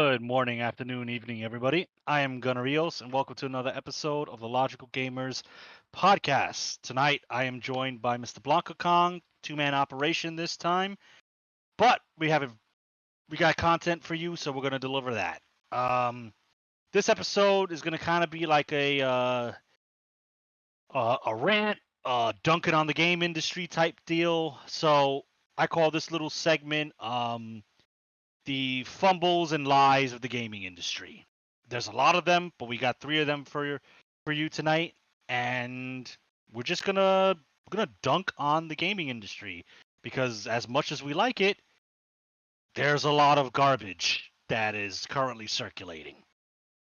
Good morning, afternoon, evening, everybody. I am Gunnar Rios, and welcome to another episode of the Logical Gamers podcast. Tonight, I am joined by Mr. BlankaKong, two-man operation this time, but we got content for you, so we're going to deliver that. This episode is going to kind of be like a rant, dunking on the game industry type deal. So I call this little segment the fumbles and lies of the gaming industry. There's a lot of them, but we got three of them for you tonight, and we're gonna dunk on the gaming industry because as much as we like it, there's a lot of garbage that is currently circulating.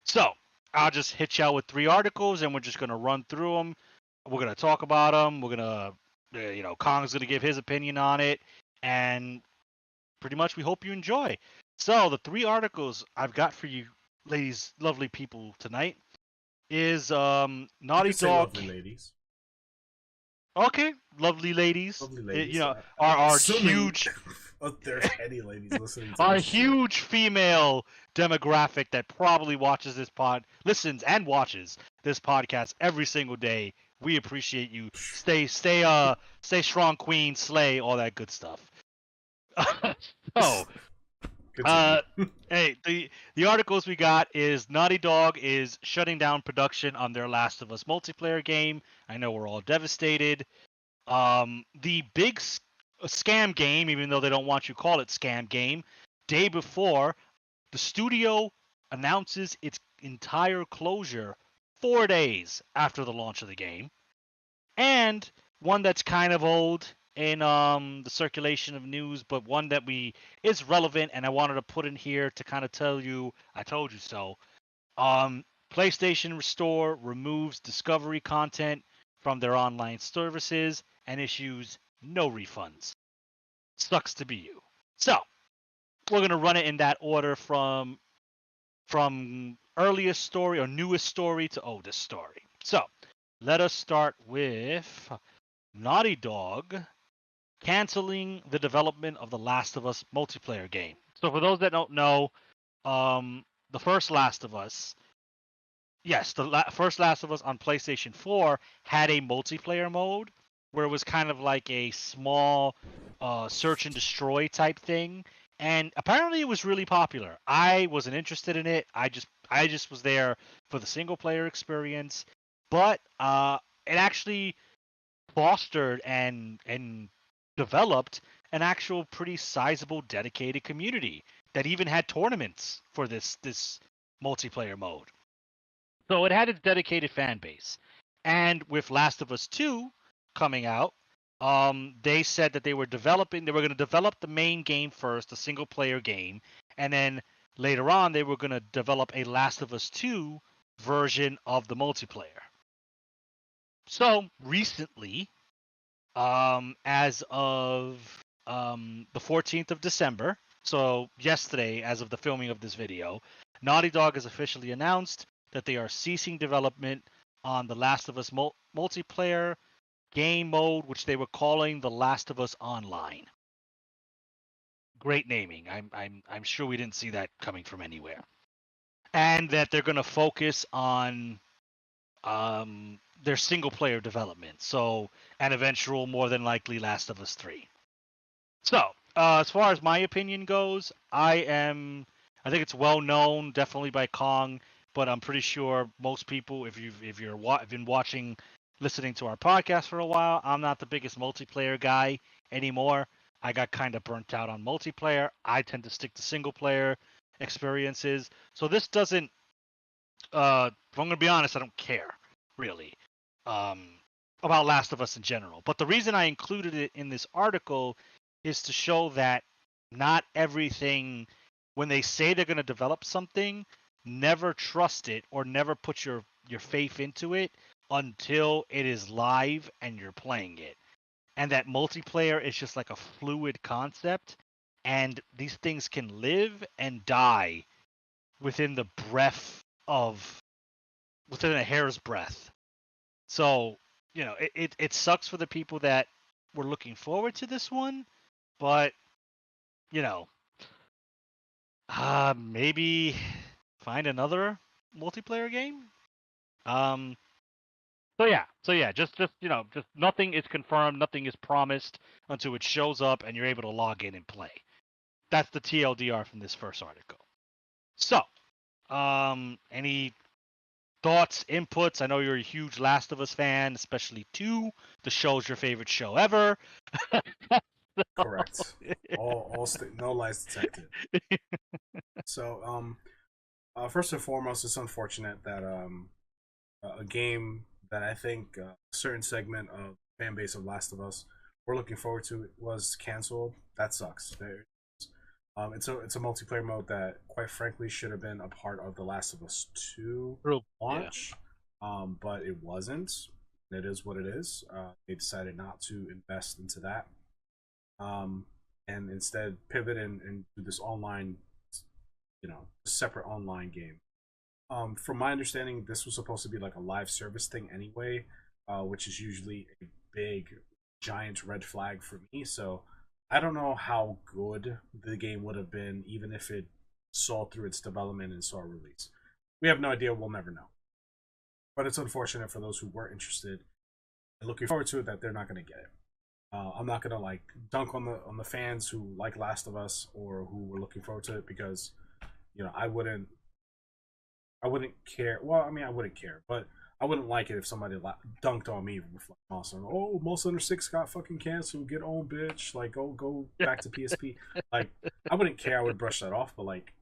So I'll just hit you out with three articles, and we're just gonna run through them. We're gonna talk about them. We're gonna, Kong's gonna give his opinion on it, and pretty much we hope you enjoy. So the three articles I've got for you, ladies, lovely people tonight, is Naughty Say Dog. lovely ladies. Okay, lovely ladies. Lovely ladies. You know, our assuming huge, there's any ladies listening to our this huge female demographic that probably watches listens and watches this podcast every single day. We appreciate you. Stay strong, queen, slay, all that good stuff. So, hey, the articles we got is Naughty Dog is shutting down production on their Last of Us multiplayer game. I know we're all devastated. The big scam game, even though they don't want you to call it scam game, day before, the studio announces its entire closure 4 days after the launch of the game. And one that's kind of old in the circulation of news, but one that is relevant, and I wanted to put in here to kind of tell you, I told you so. PlayStation Store removes Discovery content from their online services and issues no refunds. Sucks to be you. So we're gonna run it in that order from earliest story or newest story to oldest story. So let us start with Naughty Dog canceling the development of the Last of Us multiplayer game. So for those that don't know, the first Last of Us, yes, first Last of Us on PlayStation 4 had a multiplayer mode where it was kind of like a small search and destroy type thing, and apparently it was really popular. I wasn't interested in it. I just was there for the single player experience, but it actually fostered and developed an actual pretty sizable dedicated community that even had tournaments for this multiplayer mode. So it had its dedicated fan base. And with Last of Us 2 coming out, they said that they were going to develop the main game first, the single player game, and then later on they were going to develop a Last of Us 2 version of the multiplayer. So recently, as of the 14th of December, so yesterday, as of the filming of this video, Naughty Dog has officially announced that they are ceasing development on the Last of Us multiplayer game mode, which they were calling The Last of Us Online. Great naming. I'm sure we didn't see that coming from anywhere. And that they're going to focus on their single player development. So an eventual, more than likely, Last of Us 3. So as far as my opinion goes, I think it's well known, definitely by Kong, but I'm pretty sure most people, if you've been watching, listening to our podcast for a while, I'm not the biggest multiplayer guy anymore. I got kind of burnt out on multiplayer. I tend to stick to single player experiences. So this doesn't. If I'm gonna be honest, I don't care really about Last of Us in general. But the reason I included it in this article is to show that not everything, when they say they're going to develop something, never trust it or never put your faith into it until it is live and you're playing it. And that multiplayer is just like a fluid concept, and these things can live and die within within a hair's breadth. So, it sucks for the people that were looking forward to this one, but, Maybe find another multiplayer game. So yeah, just just nothing is confirmed, nothing is promised until it shows up and you're able to log in and play. That's the TLDR from this first article. So, any thoughts, inputs? I know you're a huge Last of Us fan, especially 2. The show's your favorite show ever. Correct. No lies detected. So, first and foremost, it's unfortunate that a game that I think a certain segment of fan base of Last of Us were looking forward to was canceled. That sucks. It's a multiplayer mode that, quite frankly, should have been a part of the Last of Us 2 True. launch, but it wasn't. It is what it is. They decided not to invest into that, and instead pivot and do this online, separate online game. From my understanding, this was supposed to be like a live service thing anyway, which is usually a big, giant red flag for me. So I don't know how good the game would have been, even if it saw through its development and saw a release. We have no idea. We'll never know. But it's unfortunate for those who were interested and looking forward to it that they're not going to get it. I'm not gonna like dunk on the fans who like Last of Us or who were looking forward to it, because I wouldn't care. Well, I mean, I wouldn't care, but I wouldn't like it if somebody dunked on me with like Monster. Oh, Monster Hunter 6 got fucking canceled. Get on, bitch. Like, go back to PSP. Like, I wouldn't care. I would brush that off, but like,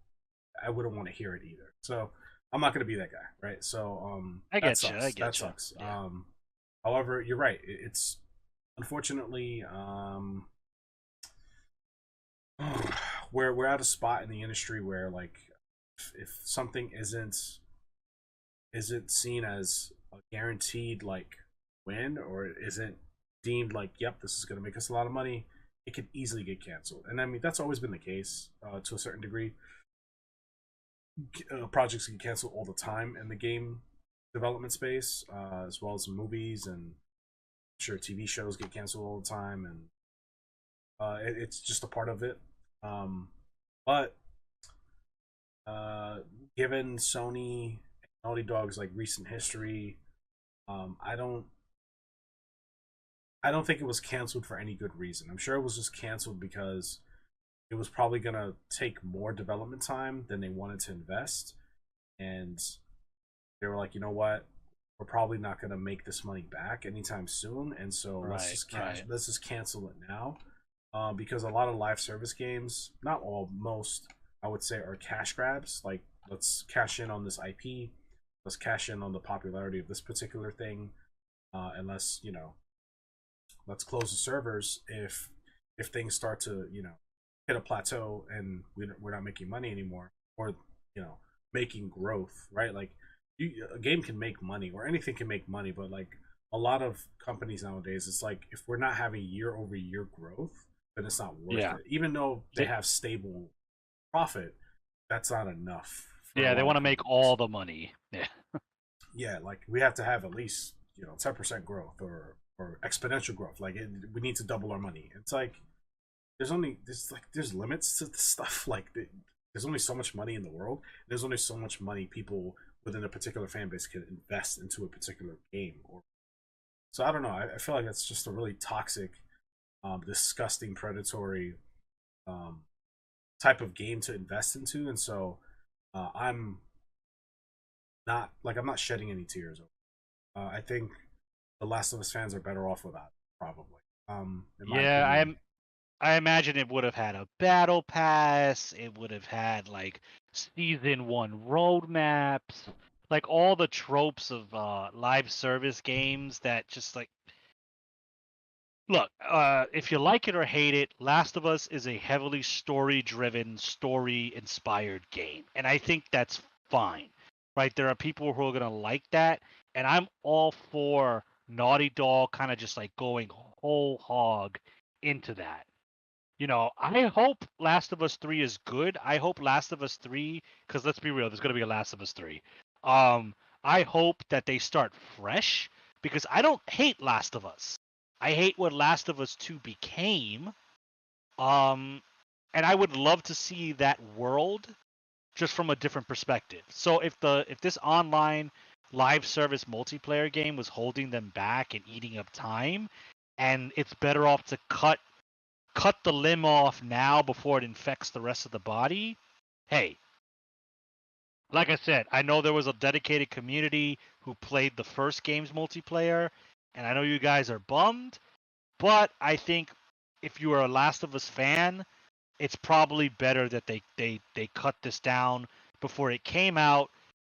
I wouldn't want to hear it either. So I'm not gonna be that guy, right? So I that get you. sucks. I get That you. sucks. Yeah. However, you're right. It's unfortunately we're at a spot in the industry where, like, if something isn't seen as a guaranteed like win, or isn't deemed like, yep, this is going to make us a lot of money, it could easily get canceled. And I mean, that's always been the case to a certain degree. Projects get canceled all the time in the game development space, as well as movies, and I'm sure TV shows get canceled all the time, and it's just a part of it. But given Sony and Naughty Dog's like recent history, I don't think it was canceled for any good reason. I'm sure it was just canceled because it was probably gonna take more development time than they wanted to invest, and they were like, you know what, we're probably not gonna make this money back anytime soon, and so let's just cancel it now, because a lot of live service games, not all, most, I would say, are cash grabs. Like, let's cash in on this IP, let's cash in on the popularity of this particular thing, and let's close the servers if things start to hit a plateau and we're not making money anymore, or making growth, right? Like, a game can make money, or anything can make money, but like a lot of companies nowadays, it's like, if we're not having year over year growth, then it's not worth it. Even though they have stable profit, that's not enough for a Yeah, they lot want of to make companies. all the money. Yeah. Yeah, like, we have to have at least 10% growth, or exponential growth. Like, we need to double our money. It's like, there's limits to this stuff. Like, there's only so much money in the world. There's only so much money people within a particular fan base can invest into a particular game. Or so I don't know. I feel like that's just a really toxic, disgusting, predatory type of game to invest into. And so I'm not shedding any tears. I think the Last of Us fans are better off without it, probably. In my Yeah, opinion. I imagine it would have had a battle pass. It would have had like season 1 roadmaps, like all the tropes of live service games that just like, look, if you like it or hate it, Last of Us is a heavily story-driven, story-inspired game, and I think that's fine, right? There are people who are gonna like that, and I'm all for Naughty Dog kind of just like going whole hog into that. I hope Last of Us 3 is good. I hope Last of Us 3, because let's be real, there's gonna be a Last of Us 3. Um, I hope that they start fresh, because I don't hate Last of Us. I hate what Last of Us 2 became. Um, and I would love to see that world just from a different perspective. So if this online live service multiplayer game was holding them back and eating up time, and it's better off to cut the limb off now before it infects the rest of the body. Hey, like I said, I know there was a dedicated community who played the first game's multiplayer, and I know you guys are bummed, but I think if you are a Last of Us fan, it's probably better that they cut this down before it came out,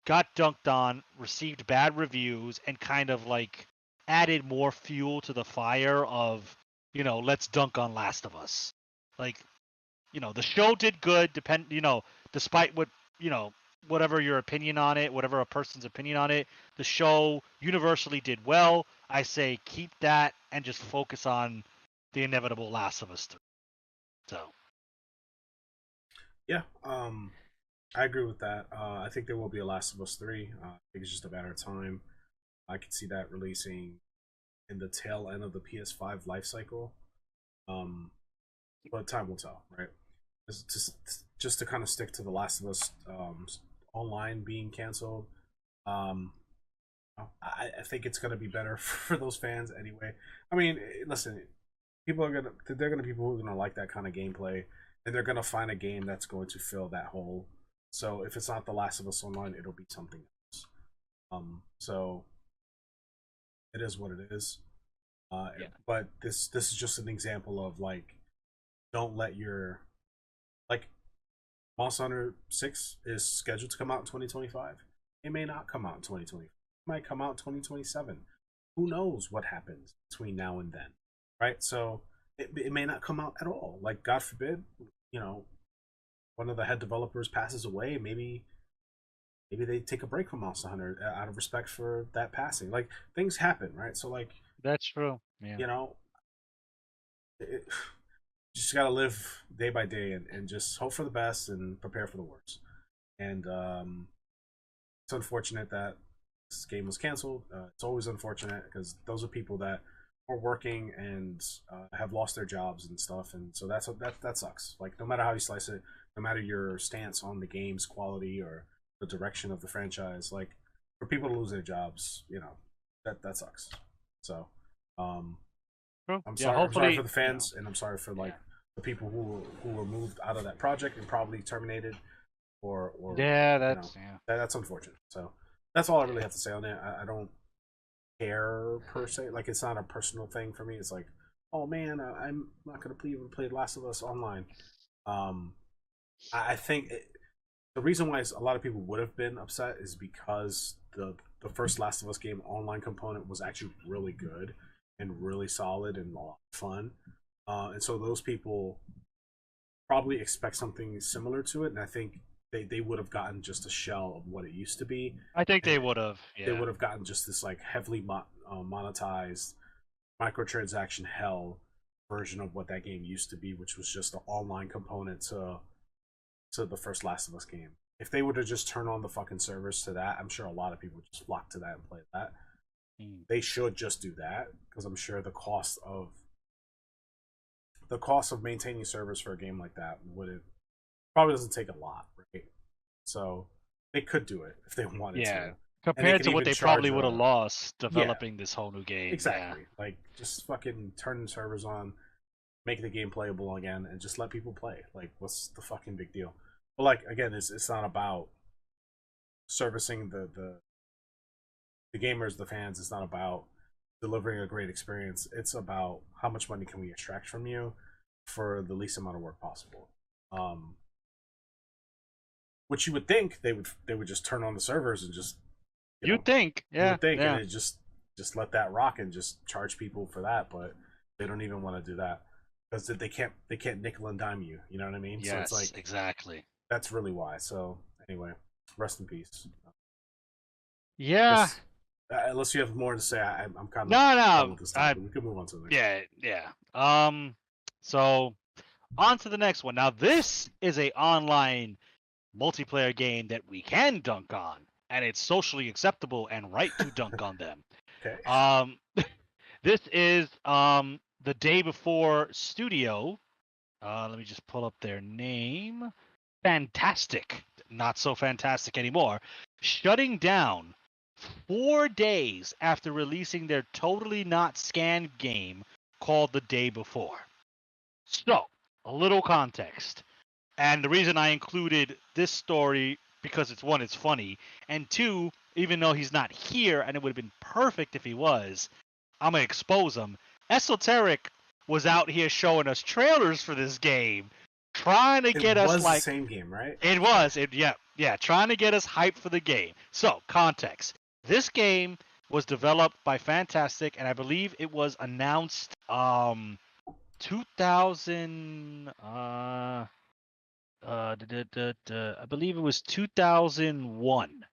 got dunked on, received bad reviews, and kind of like added more fuel to the fire of, let's dunk on Last of Us. Like, the show did good, despite what, whatever your opinion on it, whatever a person's opinion on it, the show universally did well. I say keep that and just focus on the inevitable Last of Us 3. So. Yeah, I agree with that. I think there will be a Last of Us 3. I think it's just a matter of time. I could see that releasing in the tail end of the PS5 life cycle. But time will tell, right? Just to kind of stick to the Last of Us online being canceled. I think it's gonna be better for those fans anyway. I mean, listen, they're gonna be people who are gonna like that kind of gameplay, and they're gonna find a game that's going to fill that hole. So if it's not The Last of Us Online, it'll be something else. So it is what it is. Yeah. But this is just an example of like, don't let your like Monster Hunter 6 is scheduled to come out in 2025. It may not come out in 2020. It might come out in 2027. Who knows what happens between now and then, right? So it may not come out at all. Like, God forbid, one of the head developers passes away. Maybe they take a break from Monster Hunter out of respect for that passing. Like, things happen, right? So like, that's true. Yeah. Just gotta live day by day and just hope for the best and prepare for the worst. And it's unfortunate that this game was canceled. It's always unfortunate because those are people that are working and have lost their jobs and stuff, and so that sucks. Like, no matter how you slice it, no matter your stance on the game's quality or the direction of the franchise, like, for people to lose their jobs, that sucks. So I'm sorry for the fans, and I'm sorry for the people who were moved out of that project and probably terminated, or that's unfortunate. So that's all I really have to say on it. I don't care per se. Like, it's not a personal thing for me. It's like, oh man, I'm not gonna play Last of Us Online. I think the reason why a lot of people would have been upset is because the first Last of Us game online component was actually really good and really solid and a lot of fun. And so those people probably expect something similar to it, and I think they would have gotten just a shell of what it used to be. I think they would have. Yeah. They would have gotten just this like heavily monetized microtransaction hell version of what that game used to be, which was just an online component to the first Last of Us game. If they would have just turned on the fucking servers to that, I'm sure a lot of people would just flock to that and play that. They should just do that, because I'm sure the cost of maintaining servers for a game like that probably doesn't take a lot, right? So they could do it if they wanted to. Compared to what they probably would have lost developing this whole new game. Exactly. Yeah. Like, just fucking turn the servers on, make the game playable again, and just let people play. Like, what's the fucking big deal? But like, again, it's not about servicing the gamers, the fans. It's not about delivering a great experience. It's about how much money can we extract from you for the least amount of work possible. Which you would think they would just turn on the servers and just you'd think, and it just let that rock and just charge people for that, but they don't even want to do that because they can't nickel and dime you. You know what I mean? Yes, so it's like, exactly. That's really why. So anyway, rest in peace. Yeah. Unless you have more to say, I'm kind of no. We can move on to the next. Yeah. So on to the next one. Now, this is a online multiplayer game that we can dunk on, and it's socially acceptable and right to dunk on them. Okay. This is the Day Before Studio, Let me just pull up their name. Fantastic. Not so fantastic anymore. Shutting down 4 days after releasing their totally not scanned game called The Day Before. So, a little context. And the reason I included this story because it's one, it's funny, and two, even though he's not here and it would have been perfect if he was, I'm gonna expose him. Esoteric was out here showing us trailers for this game, trying to It get us was the like same game, right? yeah, trying to get us hyped for the game. So context: this game was developed by Fantastic, and I believe it was announced 2000 I believe it was 2001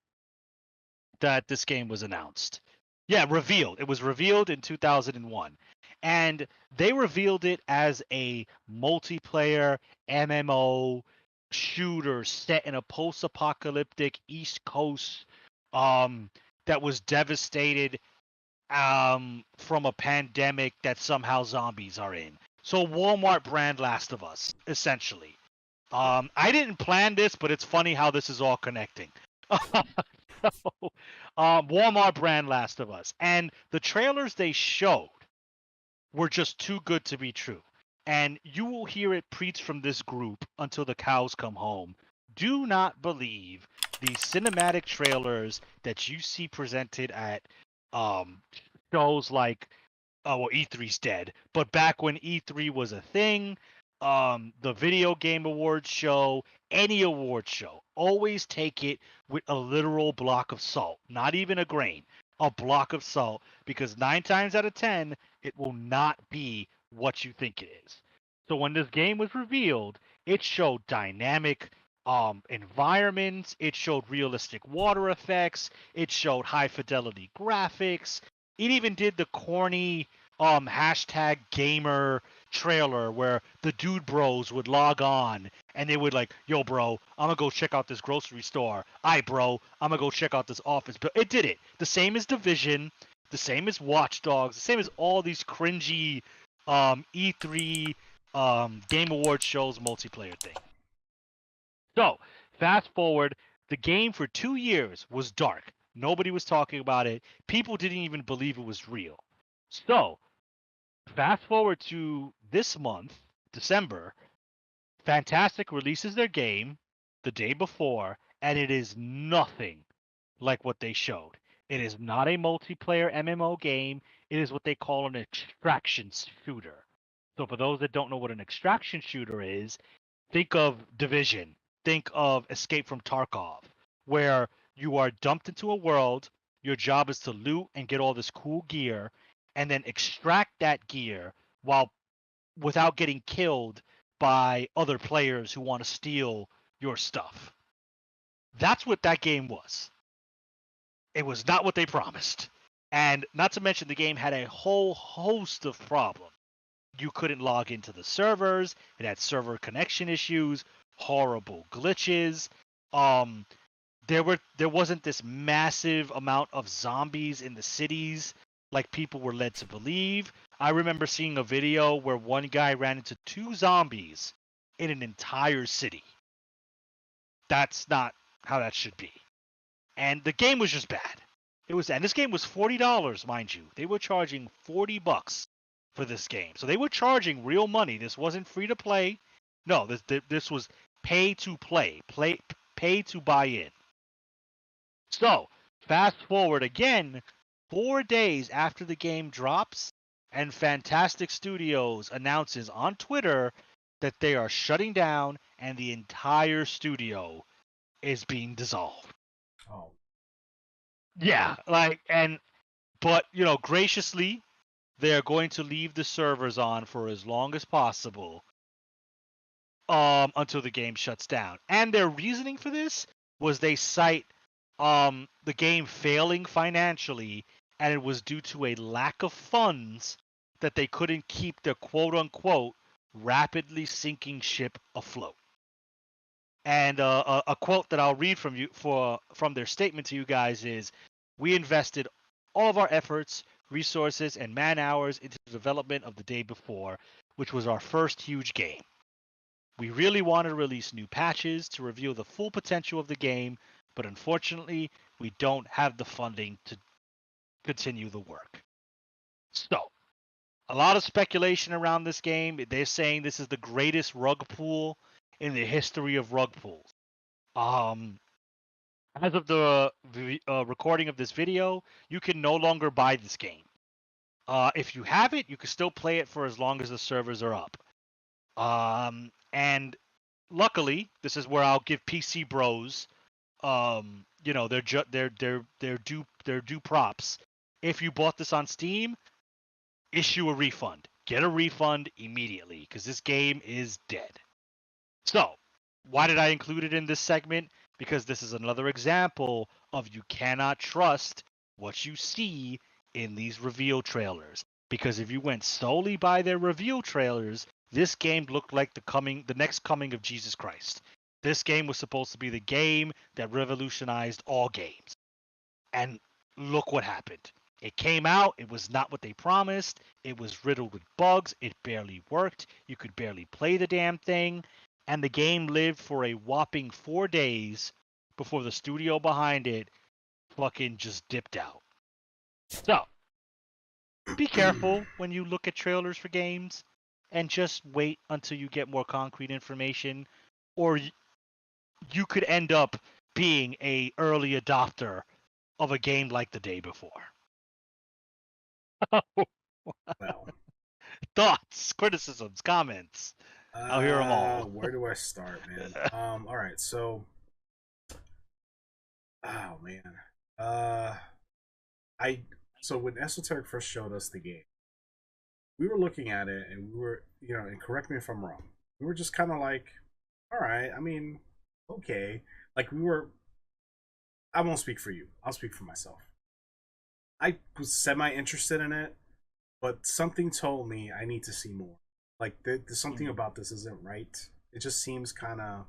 that this game was announced. Yeah, revealed. It was revealed in 2001. And they revealed it as a multiplayer MMO shooter set in a post-apocalyptic East Coast that was devastated from a pandemic that somehow zombies are in. So Walmart brand Last of Us, essentially. I didn't plan this, but it's funny how this is all connecting. So, Walmart brand Last of Us, and the trailers they showed were just too good to be true. And you will hear it preached from this group until the cows come home. Do not believe the cinematic trailers that you see presented at um, shows like well, E3's dead, but back when E3 was a thing, the video game awards show, any award show, always take it with a literal block of salt, not even a grain, a block of salt, because 9 times out of 10, it will not be what you think it is. So when this game was revealed, it showed dynamic environments, it showed realistic water effects, it showed high fidelity graphics, it even did the corny hashtag gamer trailer where the dude bros would log on and they would like, yo bro, I'm gonna go check out this grocery store. Aye bro, I'm gonna go check out this office. But it did it. The same as Division, the same as Watch Dogs, the same as all these cringy E3 Game Awards shows multiplayer thing. So fast forward, the game for 2 years was dark. Nobody was talking about it. People didn't even believe it was real. So fast forward to this month, December, Fantastic releases their game the day before, and it is nothing like what they showed. It is not a multiplayer MMO game. It is what they call an extraction shooter. So, for those that don't know what an extraction shooter is, think of Division, think of Escape from Tarkov, where you are dumped into a world. Your job is to loot and get all this cool gear, and then extract that gear while without getting killed by other players who want to steal your stuff. That's what that game was. It was not what they promised. And not to mention, the game had a whole host of problems. You couldn't log into the servers, it had server connection issues, horrible glitches. Um, there wasn't this massive amount of zombies in the cities like people were led to believe. I remember seeing a video where one guy ran into 2 zombies in an entire city. That's not how that should be. And the game was just bad. And this game was $40, mind you. They were charging $40 for this game. So they were charging real money. This wasn't free to play. No, this was pay to play, pay to buy in. So, fast forward again, 4 days after the game drops, and Fantastic Studios announces on Twitter that they are shutting down and the entire studio is being dissolved. Oh. Yeah, but graciously, they're going to leave the servers on for as long as possible until the game shuts down. And their reasoning for this was they cite the game failing financially, and it was due to a lack of funds that they couldn't keep their quote unquote rapidly sinking ship afloat. And a quote that I'll read from their statement to you guys is, "We invested all of our efforts, resources, and man hours into the development of The Day Before, which was our first huge game. We really wanted to release new patches to reveal the full potential of the game, but unfortunately, we don't have the funding to continue the work. So, a lot of speculation around this game. They're saying this is the greatest rug pull in the history of rug pulls. As of the recording of this video, you can no longer buy this game. If you have it, you can still play it for as long as the servers are up. And luckily, this is where I'll give PC Bros, their due props. If you bought this on Steam, issue a refund. Get a refund immediately because this game is dead. So, why did I include it in this segment? Because this is another example of you cannot trust what you see in these reveal trailers. Because if you went solely by their reveal trailers, this game looked like the next coming of Jesus Christ. This game was supposed to be the game that revolutionized all games. And look what happened. It came out, it was not what they promised, it was riddled with bugs, it barely worked, you could barely play the damn thing, and the game lived for a whopping 4 days before the studio behind it fucking just dipped out. So, be careful when you look at trailers for games, and just wait until you get more concrete information, or you could end up being a early adopter of a game like the day before. Well, thoughts, criticisms, comments. I'll hear them all. Where do I start, man? All right, so, oh man, so when Esoteric first showed us the game, we were looking at it and we were, and correct me if I'm wrong, we were just kind of like, all right, I mean, okay, like I won't speak for you, I'll speak for myself. I was semi interested in it, but something told me I need to see more. Like there's something about this isn't right. It just seems kind of,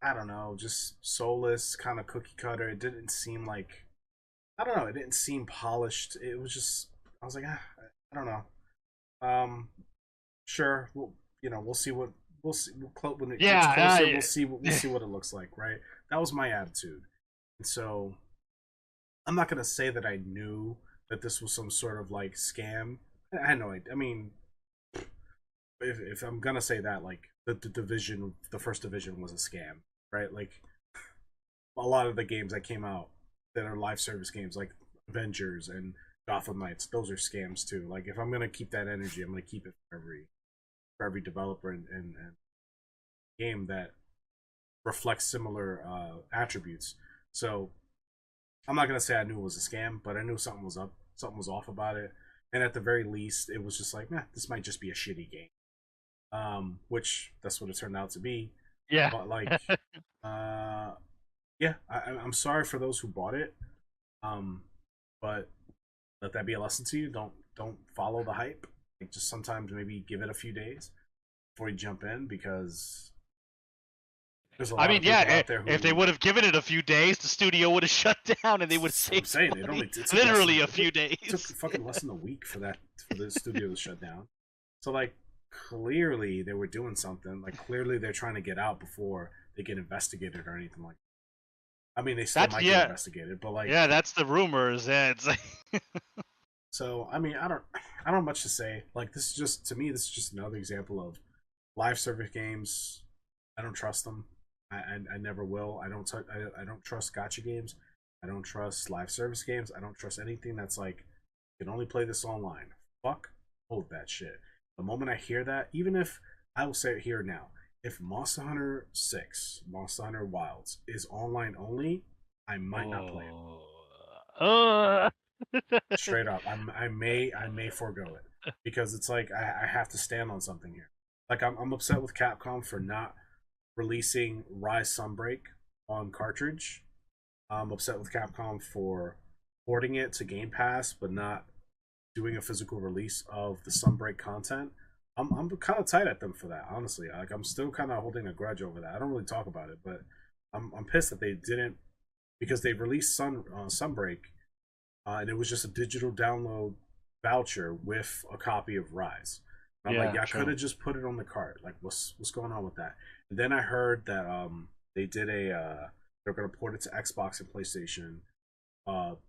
I don't know, just soulless, kind of cookie cutter. It didn't seem like, I don't know, it didn't seem polished. It was just, I was like, I don't know. Sure, we'll see what when it gets closer. We'll see what it looks like, right? That was my attitude, and so I'm not gonna say that I knew that this was some sort of like scam. I had no idea. I mean, if I'm gonna say that, like the first division was a scam, right? Like a lot of the games that came out that are live service games, like Avengers and Gotham Knights, those are scams too. Like if I'm gonna keep that energy, I'm gonna keep it for every developer and game that reflects similar attributes. So I'm not gonna say I knew it was a scam, but I knew something was up, something was off about it, and at the very least, it was just like, this might just be a shitty game. Which that's what it turned out to be. Yeah. But like, yeah, I'm sorry for those who bought it. But let that be a lesson to you. Don't follow the hype. Like, just sometimes maybe give it a few days before you jump in, because there's a lot of people out there who, if they would have given it a few days, the studio would have shut down and they would have saved money. It's literally a few days. It took fucking less than a week for the studio to shut down. So like, clearly they were doing something. Like clearly they're trying to get out before they get investigated or anything like that. I mean, they still might get investigated, but like, that's the rumors. Yeah, it's like so I mean, I don't have much to say. Like, this is just, to me, this is just another example of live service games. I don't trust them. I never will. I don't trust gacha games. I don't trust live service games. I don't trust anything that's like, you can only play this online. Fuck hold that shit. The moment I hear that, even if, I will say it here now, if Monster Hunter 6, Monster Hunter Wilds is online only, I might not play it. Straight up, I may forego it, because it's like I have to stand on something here. Like I'm upset with Capcom for not releasing Rise Sunbreak on cartridge. I'm upset with Capcom for porting it to Game Pass but not doing a physical release of the Sunbreak content. I'm kind of tight at them for that, honestly. Like, I'm still kind of holding a grudge over that. I don't really talk about it, but I'm pissed that they didn't, because they released Sunbreak, and it was just a digital download voucher with a copy of Rise. I'm like, Yeah, yeah, I could true. have just put it on the cart. Like, what's going on with that? And then I heard that they did they're gonna port it to Xbox and PlayStation,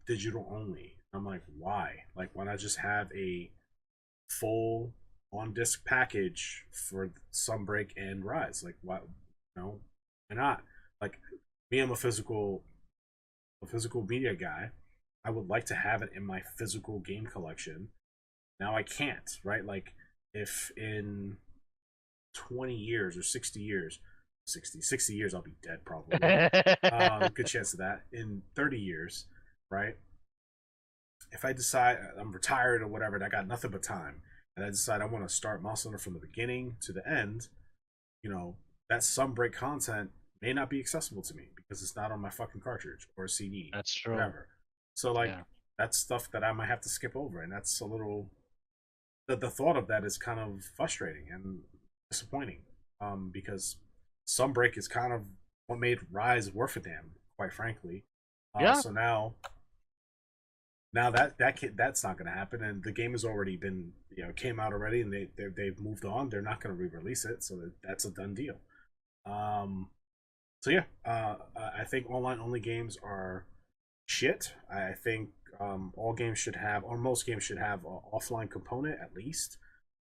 digital only. I'm like, why? Like, why not just have a full on disc package for Sunbreak and Rise? Like, why? No, why not? Like, me, I'm a physical media guy. I would like to have it in my physical game collection. Now I can't, right? Like, if in 20 years or 60 years, 60 years, I'll be dead probably. Good chance of that. In 30 years, right? If I decide I'm retired or whatever, and I got nothing but time, and I decide I want to start Monster Hunter from the beginning to the end, you know, that Sunbreak content may not be accessible to me because it's not on my fucking cartridge or CD, That's true. whatever. So like Yeah. that's stuff that I might have to skip over, and that's a little. The thought of that is kind of frustrating and disappointing, because Sunbreak is kind of what made Rise worth a damn, quite frankly. Yeah. So now that's not going to happen, and the game has already been came out already, and they've moved on. They're not going to re-release it, so that's a done deal. Um, so yeah, I think online only games are shit. I think all games should have, or most games should have, an offline component at least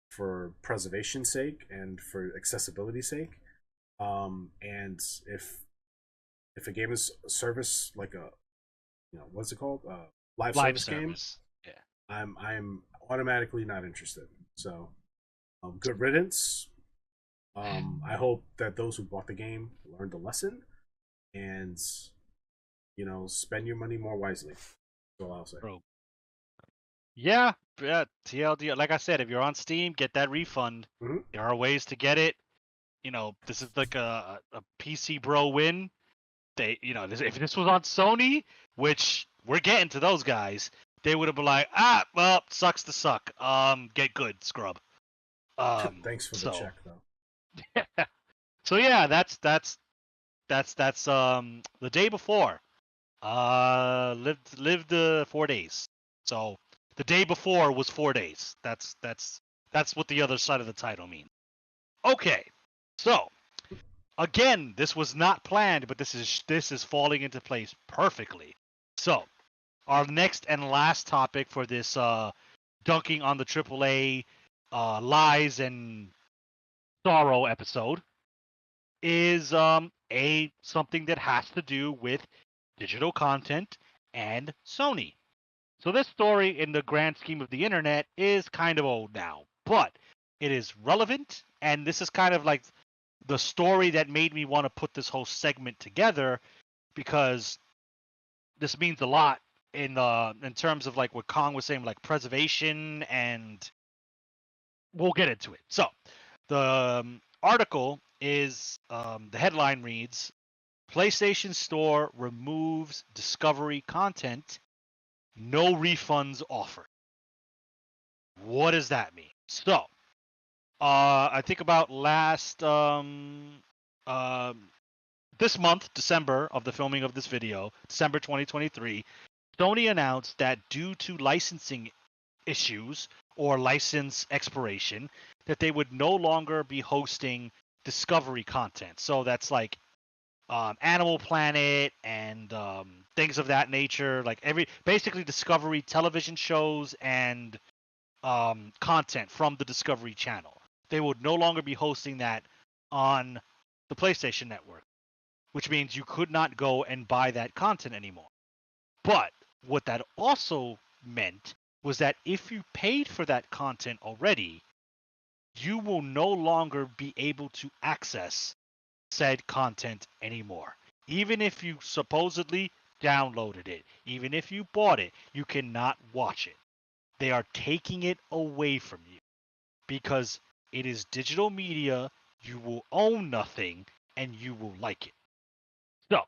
for preservation's sake and for accessibility's sake. And if a game is a service like a what's it called, live Live service game, service. Yeah. I'm automatically not interested. So good riddance. I hope that those who bought the game learned a lesson and spend your money more wisely. That's all I'll say. Bro. Yeah. Yeah. TLD. Like I said, if you're on Steam, get that refund. Mm-hmm. There are ways to get it. This is like a PC bro win. If this was on Sony, which we're getting to those guys, they would have been like, well, sucks to suck. Get good, scrub. Thanks for the So check, though. so yeah, that's the day before. Lived 4 days. So the day before was 4 days. That's what the other side of the title means. Okay, so again, this was not planned, but this is falling into place perfectly. So our next and last topic for this dunking on the AAA lies and sorrow episode is something that has to do with digital content and Sony. So this story, in the grand scheme of the internet, is kind of old now, but it is relevant, and this is kind of like the story that made me want to put this whole segment together, because this means a lot in terms of like what Kong was saying, like preservation, and we'll get into it. So the article is the headline reads, PlayStation Store removes Discovery content, no refunds offered. What does that mean? So I think about this month, December, of the filming of this video, December 2023, Sony announced that due to licensing issues or license expiration, that they would no longer be hosting Discovery content. So that's like Animal Planet and things of that nature, like basically Discovery television shows and content from the Discovery Channel. They would no longer be hosting that on the PlayStation Network, which means you could not go and buy that content anymore. But what that also meant was that if you paid for that content already, you will no longer be able to access said content anymore. Even if you supposedly downloaded it, even if you bought it, you cannot watch it. They are taking it away from you because it is digital media. You will own nothing and you will like it. So,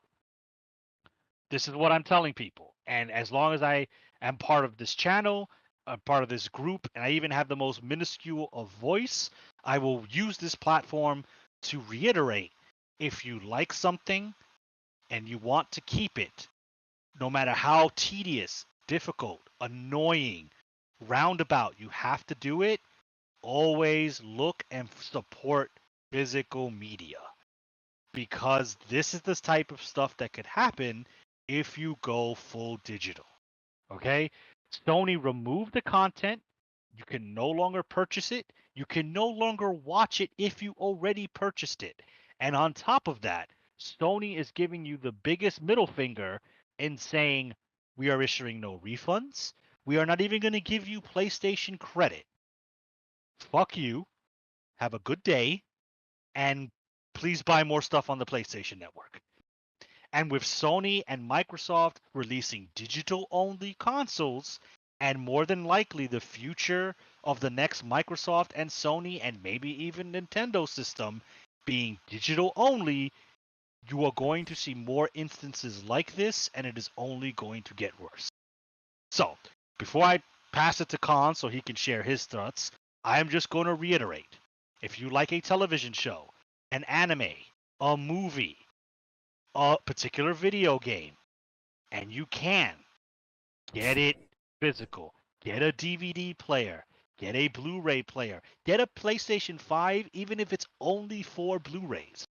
this is what I'm telling people. And as long as I am part of this channel, a part of this group, and I even have the most minuscule of voice, I will use this platform to reiterate, if you like something and you want to keep it, no matter how tedious, difficult, annoying, roundabout you have to do it, always look and support physical media, because this is the type of stuff that could happen if you go full digital. Okay? Sony removed the content. You can no longer purchase it. You can no longer watch it if you already purchased it. And on top of that, Sony is giving you the biggest middle finger in saying, we are issuing no refunds. We are not even going to give you PlayStation credit. Fuck you. Have a good day. And please buy more stuff on the PlayStation Network. And with Sony and Microsoft releasing digital only consoles, and more than likely the future of the next Microsoft and Sony and maybe even Nintendo system being digital only, you are going to see more instances like this, and it is only going to get worse. So, before I pass it to Khan so he can share his thoughts, I am just going to reiterate. If you like a television show, an anime, a movie, a particular video game, and you can get it physical, get a DVD player, get a Blu-ray player, get a PlayStation 5, even if it's only for Blu-rays,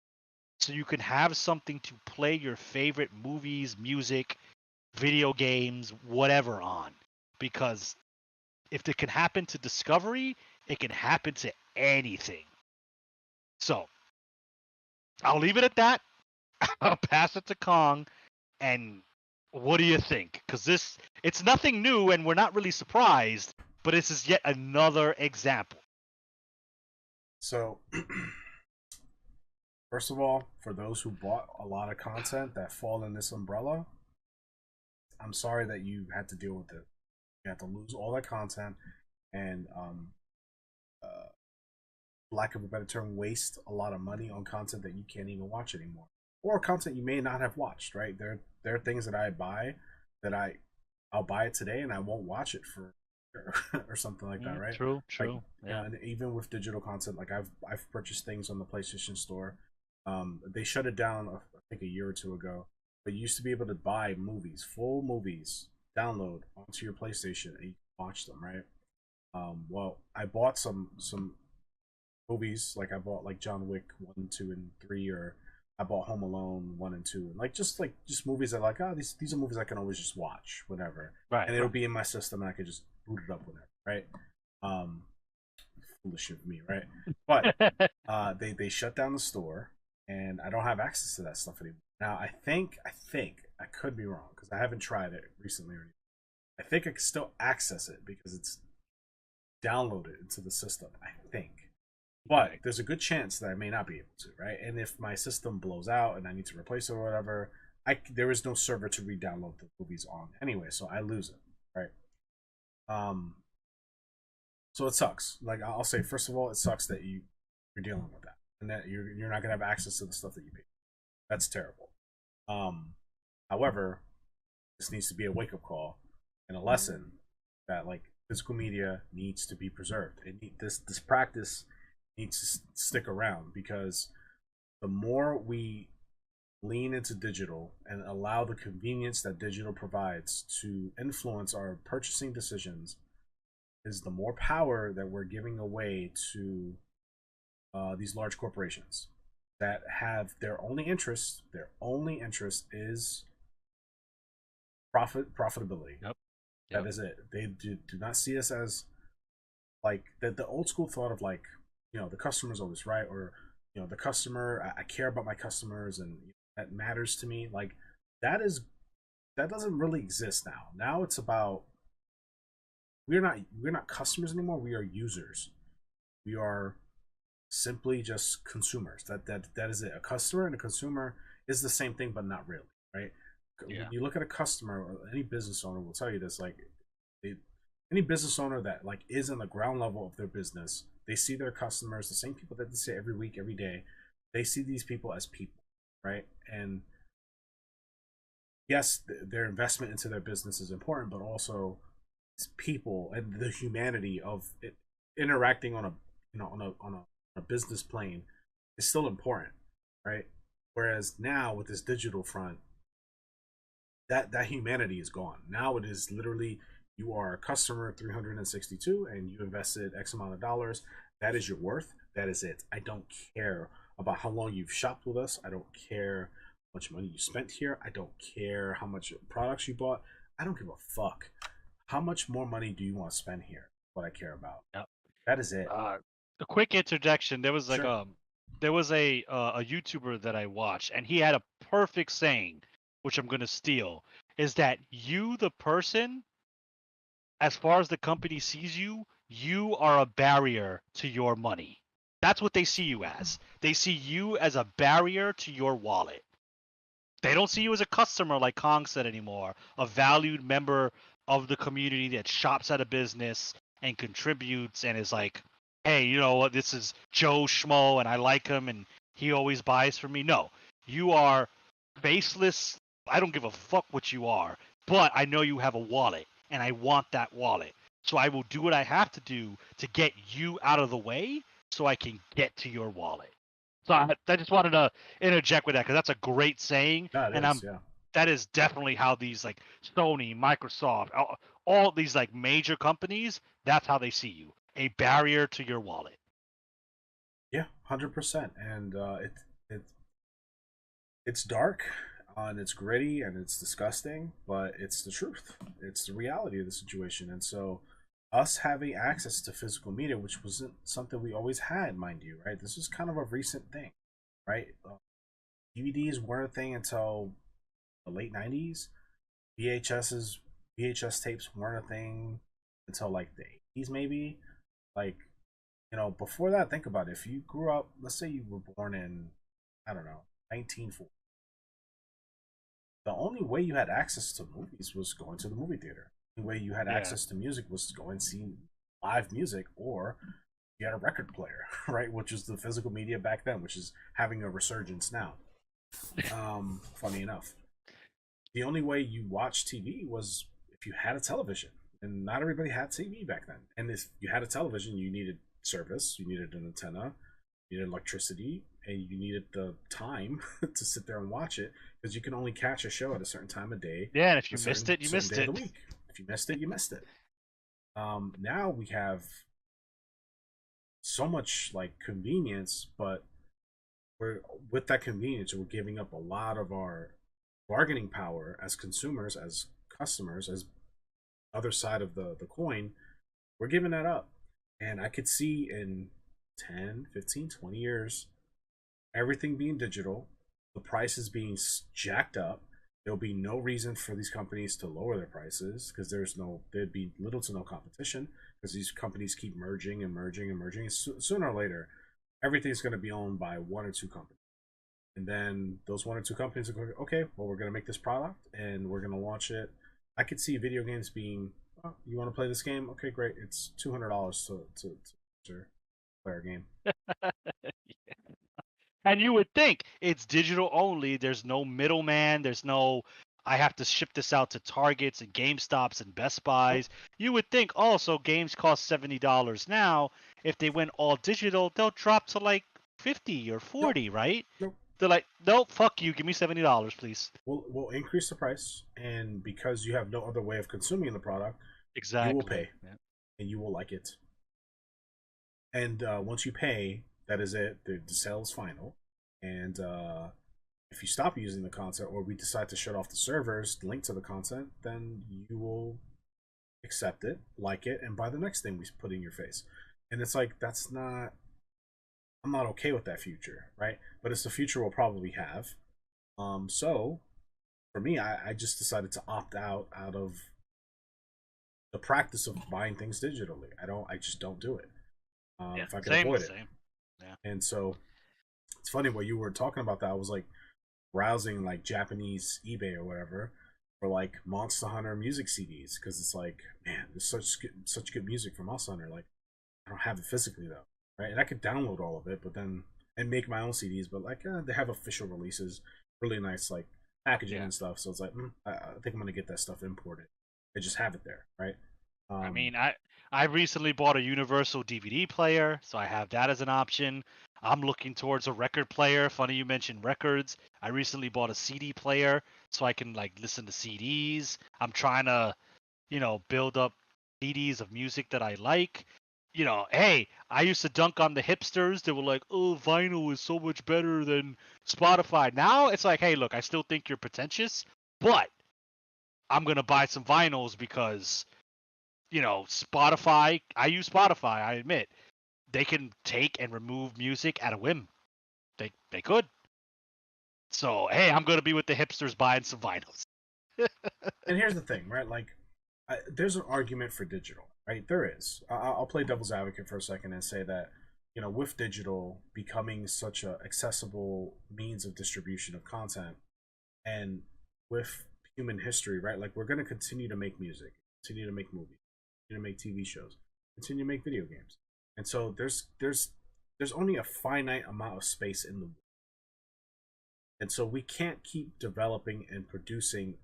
so you can have something to play your favorite movies, music, video games, whatever on. Because if it can happen to Discovery, it can happen to anything. So, I'll leave it at that. I'll pass it to Kong. And what do you think? Because it's nothing new and we're not really surprised, but this is yet another example. So, first of all, for those who bought a lot of content that fall in this umbrella, I'm sorry that you had to deal with it. You had to lose all that content and, lack of a better term, waste a lot of money on content that you can't even watch anymore, or content you may not have watched. Right? There are things that I buy that I'll buy it today and I won't watch it for or something like that. Right? True. Like, Yeah. and even with digital content, like I've purchased things on the PlayStation Store. They shut it down, I think, a year or two ago. But you used to be able to buy movies, full movies, download onto your PlayStation and you can watch them. Right? Well, I bought some movies. Like I bought like John Wick 1, 2, and 3, or I bought Home Alone 1 and 2, and like just movies that these are movies I can always just watch whenever, Right. and it'll be in my system and I could just boot it up whenever, right? Foolish of me, right? But they shut down the store and I don't have access to that stuff anymore. Now I think I could be wrong because I haven't tried it recently or anything. I think I can still access it because it's downloaded into the system, I think. But there's a good chance that I may not be able to, right? And if my system blows out and I need to replace it or whatever, there is no server to re-download the movies on anyway, so I lose it, right? So it sucks. Like I'll say, first of all, it sucks that you're dealing with that, and that you're not gonna have access to the stuff that you paid. That's terrible. However, this needs to be a wake-up call and a lesson that like physical media needs to be preserved. This practice needs to stick around, because the more we lean into digital and allow the convenience that digital provides to influence our purchasing decisions, is the more power that we're giving away to these large corporations that have their only interest is profitability. Yep. That is it. They do not see us as like the old school thought of like, the customer's always right, or the customer, I care about my customers and that matters to me. Like that doesn't really exist now. Now it's about we're not customers anymore. We are users. We are simply just consumers. That is it. A customer and a consumer is the same thing, but not really, right? Yeah. When you look at a customer, or any business owner will tell you this, like any business owner that like is in the ground level of their business, they see their customers, the same people that they see every week, every day. They see these people as people, right? And yes, their investment into their business is important, but also it's people and the humanity of it interacting on a business plane is still important, right? Whereas now with this digital front, that humanity is gone. Now it is literally, you are a customer 362 and you invested X amount of dollars. That is your worth. That is it. I don't care about how long you've shopped with us. I don't care how much money you spent here. I don't care how much products you bought. I don't give a fuck. How much more money do you want to spend here? What I care about. Yep. That is it. A quick interjection. There was Sure. a YouTuber that I watched, and he had a perfect saying, which I'm gonna steal, is that you, the person, as far as the company sees you, you are a barrier to your money. That's what they see you as. They see you as a barrier to your wallet. They don't see you as a customer, like Kong said anymore, a valued member of the community that shops at a business and contributes and is like, hey, you know what, this is Joe Schmo and I like him and he always buys from me. No, you are faceless. I don't give a fuck what you are, but I know you have a wallet and I want that wallet. So I will do what I have to do to get you out of the way so I can get to your wallet. So I just wanted to interject with that because that's a great saying, That and is, yeah. that is definitely how these like Sony, Microsoft, all these like major companies, that's how they see you, a barrier to your wallet. Yeah, 100%. And it it's dark, and it's gritty, and it's disgusting, but it's the truth. It's the reality of the situation. And so, us having access to physical media, which wasn't something we always had, mind you, right? This was kind of a recent thing, right? DVDs weren't a thing until the late 90s. VHS's VHS tapes weren't a thing until like the 80s, maybe. Like, before that, think about it. If you grew up, let's say you were born in, I don't know, 1940, the only way you had access to movies was going to the movie theater. The only way you had Yeah. access to music was to go and see live music, or you had a record player, right? Which is the physical media back then, which is having a resurgence now. Funny enough, the only way you watched TV was if you had a television, and not everybody had TV back then. And if you had a television, you needed service, you needed an antenna, you needed electricity, and you needed the time to sit there and watch it, because you can only catch a show at a certain time of day, Yeah, and if a you missed it, you certain missed day of it. the week. If you missed it, you missed it. Now we have so much like convenience, but we're with that convenience, we're giving up a lot of our bargaining power as consumers, as customers, as other side of the coin. We're giving that up. And I could see in 10, 15, 20 years, everything being digital, the prices being jacked up. There'll be no reason for these companies to lower their prices, because there'd be little to no competition, because these companies keep merging and merging and merging. Sooner or later, everything's going to be owned by one or two companies. And then those one or two companies are going, okay, well, we're going to make this product and we're going to launch it. I could see video games being, oh, you want to play this game? Okay, great. It's $200 to play our game. And you would think it's digital only. There's no middleman. There's no, I have to ship this out to Targets and GameStops and Best Buys. You would think, oh, so games cost $70 now. If they went all digital, they'll drop to like 50 or 40, Nope. right? Nope. They're like, nope, fuck you. Give me $70, please. We'll increase the price, and because you have no other way of consuming the product, you will Exactly. pay, Yeah. and you will like it. And once you pay, that is it. The sale is final. And if you stop using the content, or we decide to shut off the servers linked to the content, then you will accept it, like it, and buy the next thing we put in your face. And it's like, I'm not okay with that future, right? But it's the future we'll probably have. So for me, I just decided to opt out of the practice of buying things digitally. I just don't do it. Yeah. If I can Same. avoid it. Same. Yeah. And so it's funny what you were talking about. That I was like browsing like Japanese eBay or whatever for like Monster Hunter music CDs, because it's like, man, there's such good music from Monster Hunter. Like, I don't have it physically though, right? And I could download all of it, but then and make my own CDs. But like, they have official releases, really nice like packaging Yeah. and stuff. So it's like, I think I'm gonna get that stuff imported. I just have it there, right? I mean, I recently bought a universal DVD player, so I have that as an option. I'm looking towards a record player. Funny you mentioned records. I recently bought a CD player so I can like listen to CDs. I'm trying to, build up CDs of music that I like. hey, I used to dunk on the hipsters. They were like, oh, vinyl is so much better than Spotify. Now it's like, hey, look, I still think you're pretentious, but I'm going to buy some vinyls because, Spotify, I use Spotify, I admit. They can take and remove music at a whim. They could. So, hey, I'm going to be with the hipsters buying some vinyls. And here's the thing, right? Like, there's an argument for digital, right? There is. I'll play devil's advocate for a second and say that, with digital becoming such a accessible means of distribution of content, and with human history, right? Like, we're going to continue to make music, continue to make movies, continue to make TV shows, continue to make video games, and so there's only a finite amount of space in the world, and so we can't keep developing and producing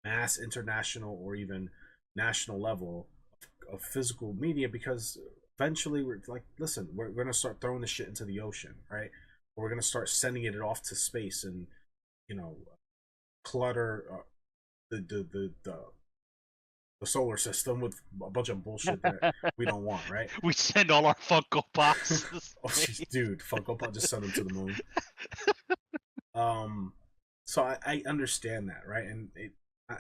mass international or even national level of physical media, because eventually we're like, listen, we're going to start throwing this shit into the ocean, right? Or we're going to start sending it off to space and, you know, clutter the solar system with a bunch of bullshit that we don't want, right? We send all our Funko Pops. Oh, dude, Funko Pop, just send them to the moon. So I understand that, right? And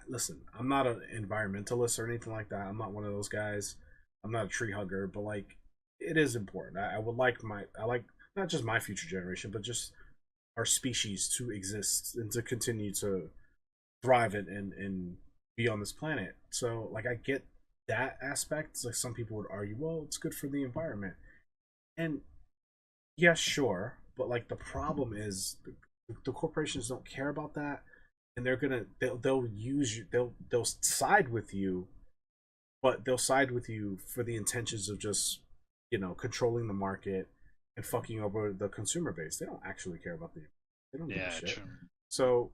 listen, I'm not an environmentalist or anything like that. I'm not one of those guys. I'm not a tree hugger, but like, it is important. I would like I like not just my future generation, but just our species to exist and to continue to thrive and be on this planet. So like, I get that aspect. It's like, some people would argue, well, it's good for the environment, and yeah, sure, but like, the problem is the corporations don't care about that, and they'll use you, they'll side with you, but they'll side with you for the intentions of just, controlling the market and fucking over the consumer base. They don't actually care about they don't give a shit. True. So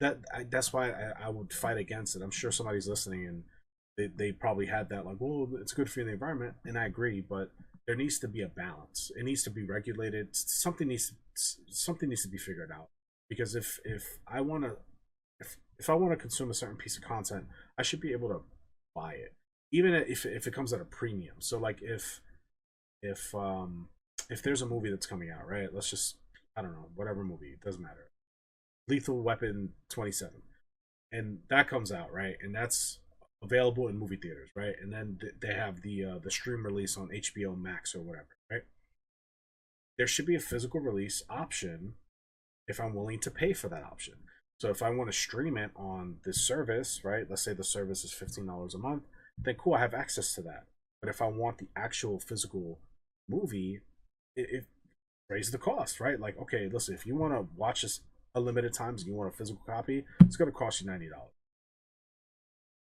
that's why I would fight against it. I'm sure somebody's listening and they probably had that, like, well, it's good for the environment, and I agree, but there needs to be a balance. It needs to be regulated. Something needs to be figured out, because if I want to if I want to consume a certain piece of content, I should be able to buy it, even if it comes at a premium. So like, if there's a movie that's coming out, right? Let's just, I don't know, whatever movie, it doesn't matter. Lethal Weapon 27, and that comes out, right? And that's available in movie theaters, right? And then they have the stream release on HBO Max or whatever, right? There should be a physical release option if I'm willing to pay for that option. So if I want to stream it on this service, right? Let's say the service is $15 a month, then cool, I have access to that. But if I want the actual physical movie, it raises the cost, right? Like, okay, listen, if you want to watch this unlimited times and you want a physical copy, it's going to cost you $90.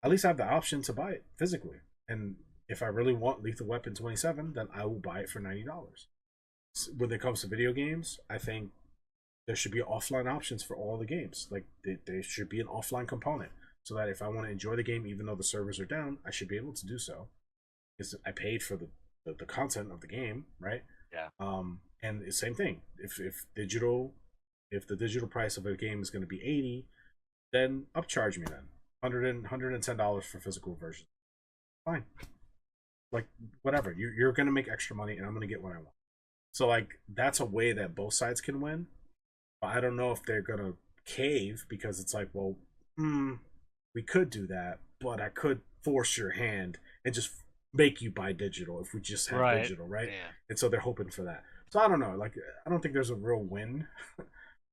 At least I have the option to buy it physically. And if I really want Lethal Weapon 27, then I will buy it for $90. When it comes to video games, I think there should be offline options for all the games. Like, there should be an offline component, so that if I want to enjoy the game, even though the servers are down, I should be able to do so, because I paid for the content of the game, right? Yeah. And the same thing. If the digital price of a game is going to be $80, then upcharge me then $110 for physical version. Fine. Like, whatever. You're going to make extra money, and I'm going to get what I want. So like, that's a way that both sides can win. But I don't know if they're going to cave, because it's like, well, we could do that, but I could force your hand and just make you buy digital if we just have digital, right? Yeah. And so they're hoping for that. So I don't know. Like, I don't think there's a real win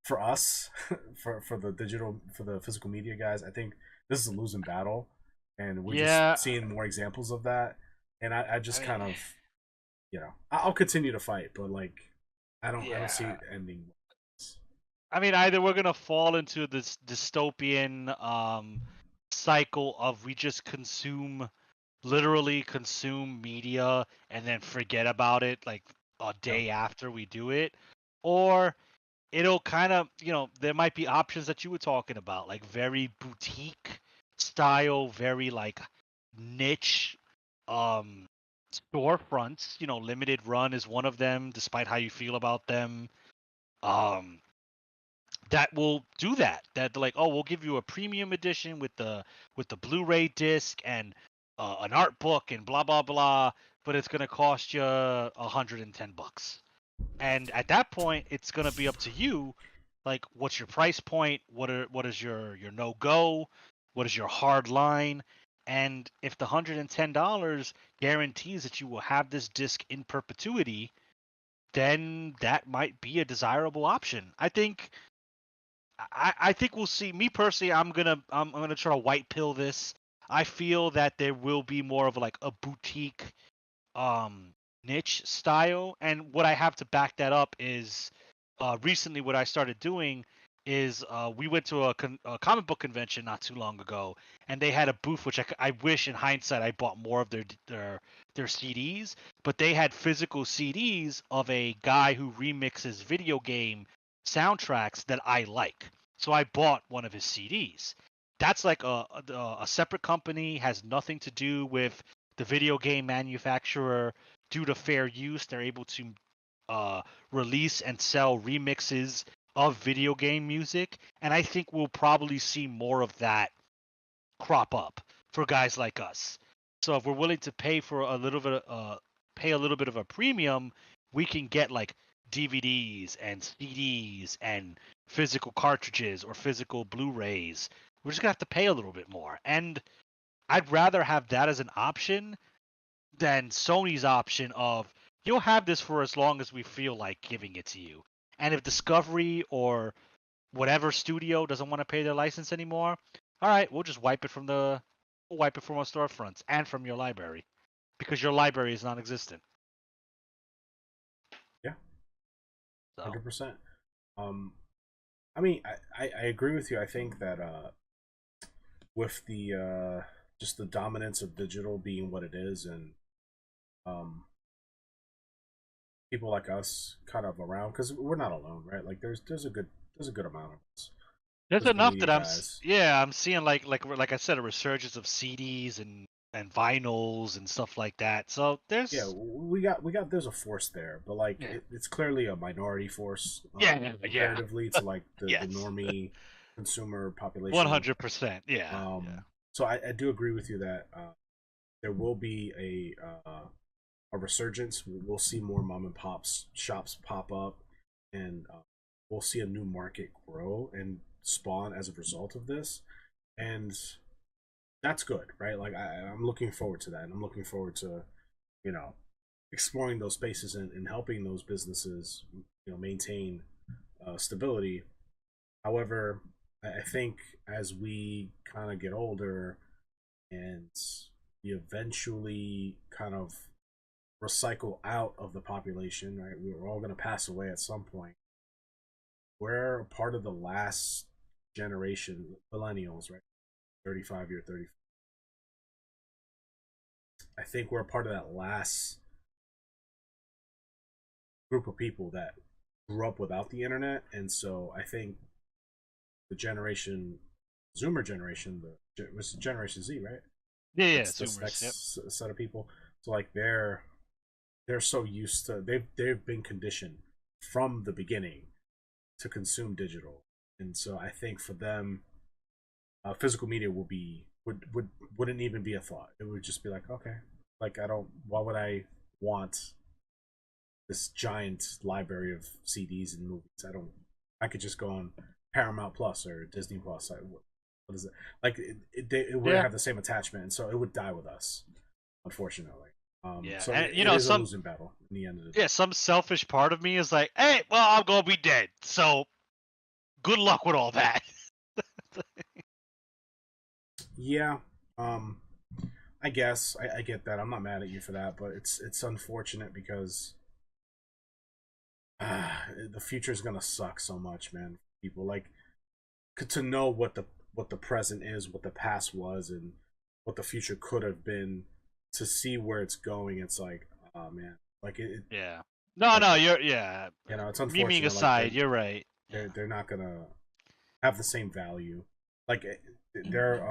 for us for the digital, for the physical media guys. I think this is a losing battle, and we're just seeing more examples of that. And I just kind of, I'll continue to fight, but like, I don't see it ending. I mean, either we're gonna fall into this dystopian cycle of we just literally consume media and then forget about it like a day after we do it, or it'll kind of, there might be options that you were talking about, like very boutique style, very like niche storefronts. Limited run is one of them, despite how you feel about them. That will do that. That, like, oh, we'll give you a premium edition with the Blu-ray disc, and an art book and blah blah blah, but it's gonna cost you $110. And at that point, it's gonna be up to you. Like, what's your price point? What is your no go? What is your hard line? And if the $110 guarantees that you will have this disc in perpetuity, then that might be a desirable option. I think we'll see. Me personally, I'm gonna try to white pill this. I feel that there will be more of like a boutique um niche style, and what I have to back that up is recently what I started doing is we went to a comic book convention not too long ago, and they had a booth which I wish in hindsight I bought more of their CDs, but they had physical CDs of a guy who remixes video game soundtracks that I like. So I bought one of his CDs. That's like a separate company, has nothing to do with the video game manufacturer. Due to fair use, they're able to release and sell remixes of video game music, and I think we'll probably see more of that crop up for guys like us. So if we're willing to pay for a little bit, pay a little bit of a premium, we can get like DVDs and CDs and physical cartridges or physical Blu-rays. We're just gonna have to pay a little bit more, and I'd rather have that as an option than Sony's option of you'll have this for as long as we feel like giving it to you. And if Discovery or whatever studio doesn't want to pay their license anymore, all right, we'll wipe it from our storefronts and from your library because your library is non-existent. Yeah, So 100%. Um, I mean, I agree with you. I think that with the just the dominance of digital being what it is, and um, people like us kind of around, because we're not alone, right? Like there's a good amount of us there's physical enough media that guys. I'm seeing like I said, a resurgence of CDs and vinyls and stuff like that. So Yeah, there's we got there's a force there, but like yeah it's clearly a minority force yeah comparatively to like the yes normie consumer population. 100% yeah yeah. Um, so I do agree with you that there will be a resurgence. We'll see more mom and pops shops pop up, and we'll see a new market grow and spawn as a result of this, and that's good, right? Like I'm looking forward to that, and I'm looking forward to you know exploring those spaces and helping those businesses maintain stability. However, I think as we kind of get older and we eventually kind of recycle out of the population, right? We're all going to pass away at some point. We're a part of the last generation, millennials, right? 35 year 30. I think we're a part of that last group of people that grew up without the internet, and so I think the generation, Zoomer generation, the was Generation Z, right? Yeah, That's Zoomers. Yep. next set of people. So like they're so used to they've been conditioned from the beginning to consume digital, and so I think for them, physical media will be wouldn't even be a thought. It would just be like, okay, like I don't. Why would I want this giant library of CDs and movies? I don't. I could just go on Paramount Plus or Disney Plus. What is it? Like it wouldn't Yeah. have the same attachment, and so it would die with us, unfortunately. Yeah, So and it is a losing battle in the end of the day. some selfish part of me is like, hey, well, I'm gonna be dead, so good luck with all that. Yeah, um, I guess I get that. I'm not mad at you for that, but it's unfortunate because uh, the future is gonna suck so much, man. People like to know what the present is, what the past was, and what the future could have been. To see where it's going, it's like, oh man, like Yeah. No, like no, you're yeah. it's Memeing unfortunate. Like aside, you're right. Yeah. they're not gonna have the same value. Like they're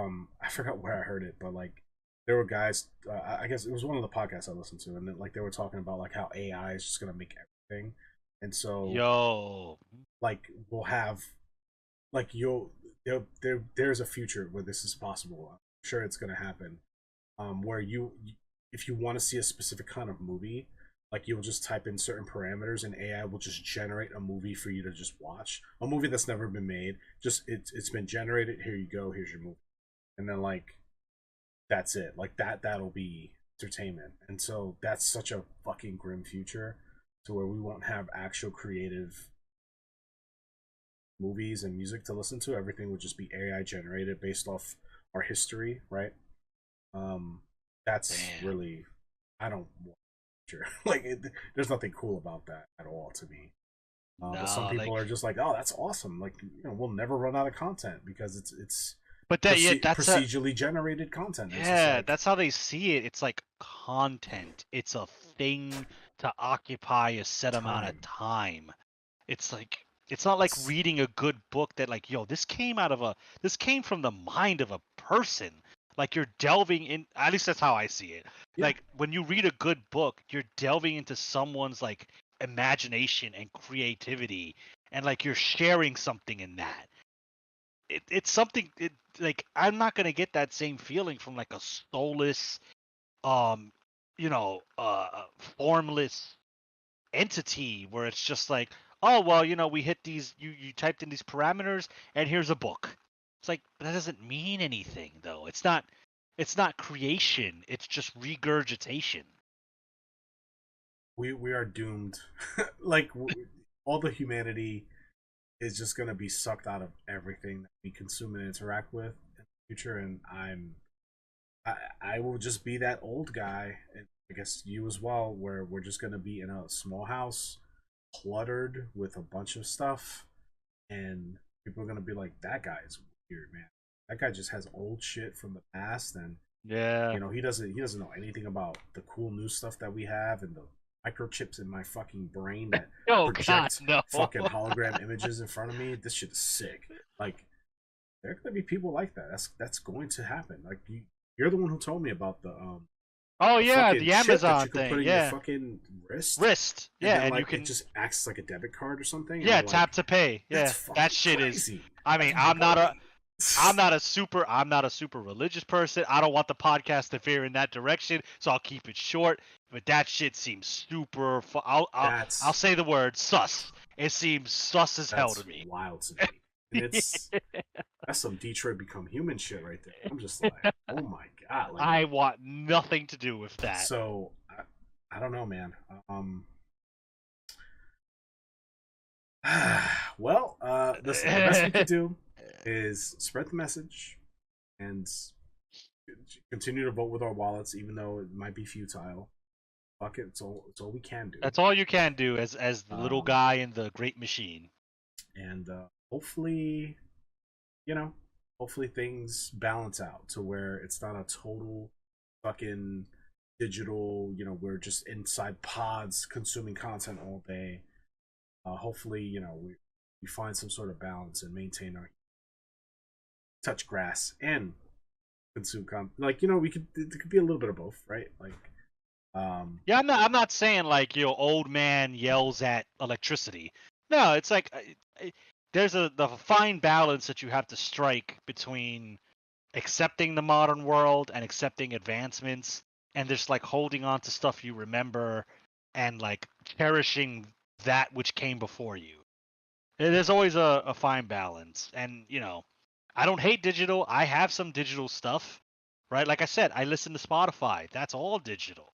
I forgot where I heard it, but like there were guys. I guess it was one of the podcasts I listened to, and like they were talking about like how AI is just gonna make everything, and so Yo. like we'll have like there's a future where this is possible. I'm sure it's gonna happen, where if you want to see a specific kind of movie, like you'll just type in certain parameters and AI will just generate a movie for you to just watch. A movie that's never been made. Just it's been generated. Here you go. Here's your movie. And then like that's it. Like that'll be entertainment. And so that's such a fucking grim future to where we won't have actual creative movies and music to listen to. Everything would just be AI generated based off our history, right? That's Damn. really I don't want future. Like there's nothing cool about that at all to me. But some No, people like, are just like, oh, that's awesome. Like we'll never run out of content because it's but that yeah, procedurally generated content. It's just yeah, like that's how they see it. It's like content. It's a thing to occupy a set amount of time. time. It's like it's not like It's reading a good book that like, yo, this came from the mind of a person. Like you're delving in, at least that's how I see it. yeah. Like when you read a good book, you're delving into someone's like imagination and creativity and like you're sharing something in that. It's something like I'm not going to get that same feeling from like a soulless um you know formless entity where it's just like, oh well, we hit these, you typed in these parameters and here's a book. It's like that doesn't mean anything though. It's not creation, it's just regurgitation. We are doomed. Like all the humanity is just gonna be sucked out of everything that we consume and interact with in the future, and I will just be that old guy, and I guess you as well, where we're just gonna be in a small house, cluttered with a bunch of stuff, and people are gonna be like, "That guy's weird, man. That guy just has old shit from the past, and Yeah. he doesn't know anything about the cool new stuff that we have and the microchips in my fucking brain that Oh god, project no. fucking hologram images in front of me. This shit is sick. Like there are gonna be people like that. That's going to happen. Like you're the one who told me about Oh the yeah, fucking the chip that Amazon you can put thing, in your yeah. fucking wrist, Wrist, and yeah, then and you like it can, just acts like a debit card or something. And yeah, I'm like, tap to pay, that's yeah. That fucking shit is, crazy. I mean, That's I'm not a brilliant. I'm not a super religious person. I don't want the podcast to veer in that direction, so I'll keep it short. But that shit seems super. I'll That's say the word sus. It seems sus as hell to that's me. wild to me, and that's some Detroit Become Human shit right there. I'm just like, oh my god, like I want nothing to do with that. so. I don't know, man. Well, listen, the best we could do is spread the message and continue to vote with our wallets, even though it might be futile. Fuck it, it's all we can do. That's all you can do as the little Um, guy in the great machine. and hopefully, you know, hopefully things balance out to where it's not a total fucking digital. We're just inside pods consuming content all day. Hopefully, we find some sort of balance and maintain our touch grass and consume content. Like we could it could be a little bit of both, right? Like Yeah, I'm not saying like old man yells at electricity. No, it's like there's the fine balance that you have to strike between accepting the modern world and accepting advancements and just like holding on to stuff you remember and like cherishing that which came before you. There's always a fine balance. And I don't hate digital. I have some digital stuff, right? Like I said, I listen to Spotify. That's all digital.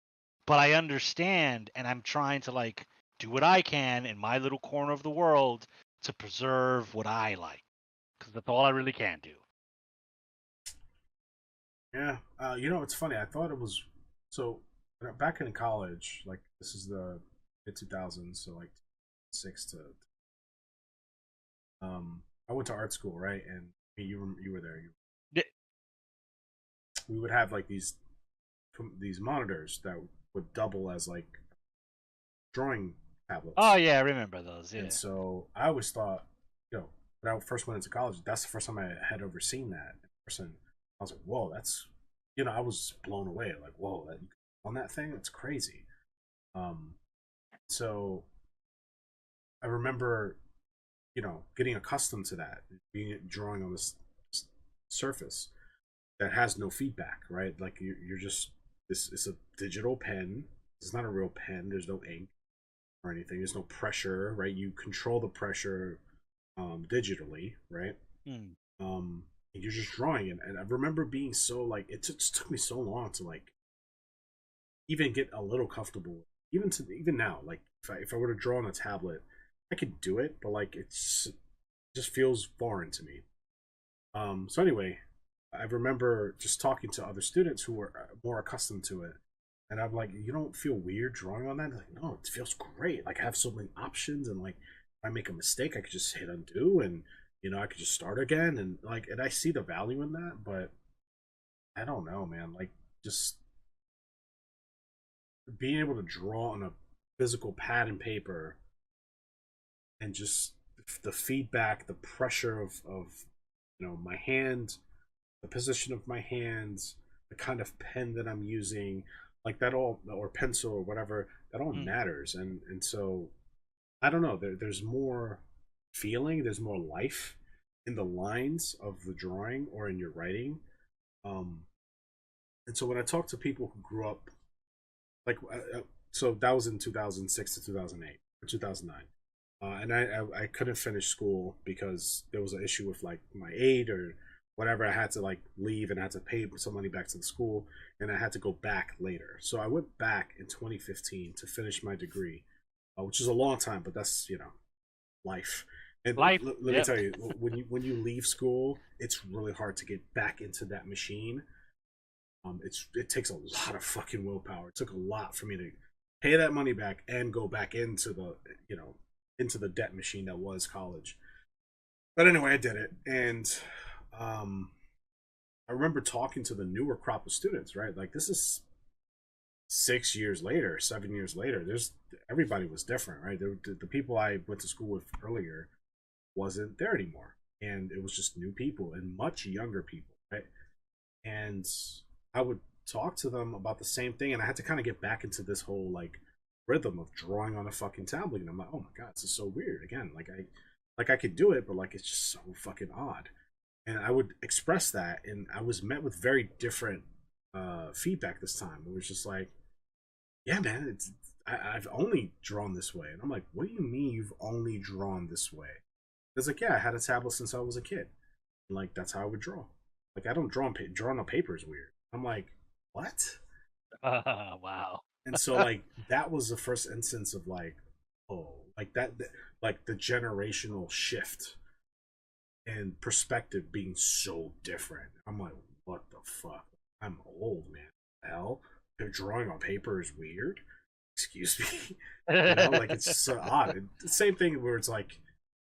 But I understand and I'm trying to like do what I can in my little corner of the world to preserve what I like. Because that's all I really can do. yeah, it's funny. I thought it was so back in college. Like this is the mid 2000s, so like six to I went to art school, right? And you were there. Yeah. We would have like these monitors that would double as like drawing Oh tablets. yeah, I remember those. And Yeah. so I always thought, when I first went into college, that's the first time I had ever seen that in person. I was like, whoa, that's, I was blown away. Like, whoa, on that thing, that's crazy. Um, so I remember, getting accustomed to that, being drawing on this surface. that has no feedback, right? Like you're just this is a digital pen. It's not a real pen. There's no ink or anything. There's no pressure, right? You control the pressure digitally, right? Mm. And you're just drawing, and I remember being so like it just took me so long to like even get a little comfortable. Even now, like if I were to draw on a tablet, I could do it, but like it just feels foreign to me. So anyway, I remember just talking to other students who were more accustomed to it, and I'm like, you don't feel weird drawing on that? They're like, no, it feels great. Like I have so many options, and like if I make a mistake, I could just hit undo, and I could just start again, and like, and I see the value in that, but I don't know, man. Like just being able to draw on a physical pad and paper, and just the feedback, the pressure of my hand, the position of my hands, the kind of pen that I'm using, like that all, or pencil or whatever, that all Mm. matters. And so I don't know. There's more feeling. There's more life in the lines of the drawing or in your writing. Um, and so when I talk to people who grew up like, so that was in 2006 to 2008 or 2009. And I couldn't finish school because there was an issue with like my aid or whatever. I had to like leave, and I had to pay some money back to the school, and I had to go back later. So I went back in 2015 to finish my degree, which is a long time, but that's life. And Life. let me Yep. tell you, when you leave school, it's really hard to get back into that machine. It takes a lot of fucking willpower. It took a lot for me to pay that money back and go back into the into the debt machine that was college. But anyway, I did it, and um, I remember talking to the newer crop of students. Right, like this is 6 years later, 7 years later. There's everybody was different, right? The people I went to school with earlier wasn't there anymore, and it was just new people and much younger people, right? And I would talk to them about the same thing, and I had to kind of get back into this whole like rhythm of drawing on a fucking tablet. And I'm like, oh my god, this is so weird. Again, like I could do it, but like it's just so fucking odd. And I would express that, and I was met with very different feedback this time. It was just like, yeah, man, I've only drawn this way, and I'm like, what do you mean you've only drawn this way? It's like, yeah, I had a tablet since I was a kid. And like that's how I would draw. Like I don't draw on drawing on paper is weird. I'm like, what? Wow. And so like that was the first instance of like, oh, like like the generational shift and perspective being so different. I'm like, what the fuck? I'm old, man. Hell, they're drawing on paper is weird. Excuse me. Like it's so odd. The same thing where it's like,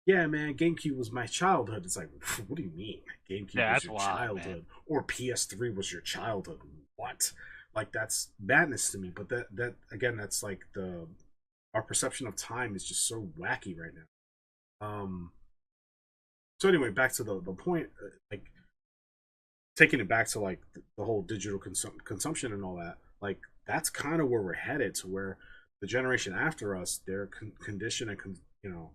yeah, man, GameCube was my childhood. It's like, what do you mean? GameCube Yeah, was that's your wild, man. childhood, or PS3 was your childhood? What? Like that's madness to me. But that again, that's like our perception of time is just so wacky right now. So anyway, back to the point, like taking it back to like the whole digital consumption and all that. Like that's kind of where we're headed, to where the generation after us, they're conditioned and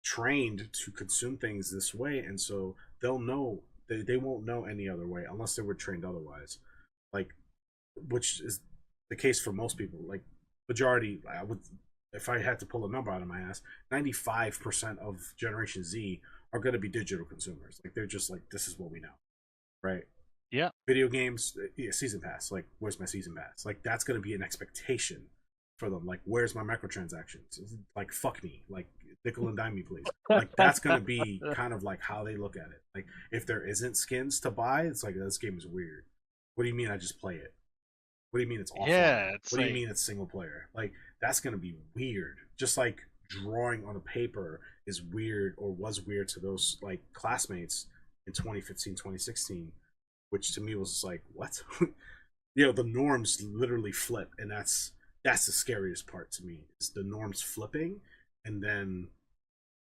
trained to consume things this way, and so they'll know they won't know any other way unless they were trained otherwise. Like, which is the case for most people. Like majority, I would, if I had to pull a number out of my ass, 95% of Generation Z are going to be digital consumers. Like they're just like, this is what we know, right? Yeah. Video games, yeah, season pass. Like, where's my season pass? Like that's going to be an expectation for them. Like, where's my microtransactions? Like, fuck me. Like, nickel and dime me, please. Like, that's gonna be kind of like how they look at it. Like, if there isn't skins to buy, it's like this game is weird. What do you mean I just play it? What do you mean it's offline? Yeah, it's What do you like mean it's single player? Like, that's gonna be weird. Just like drawing on a paper is weird, or was weird to those like classmates in 2015, 2016, which to me was just like, what? The norms literally flip, and that's the scariest part to me, is the norms flipping, and then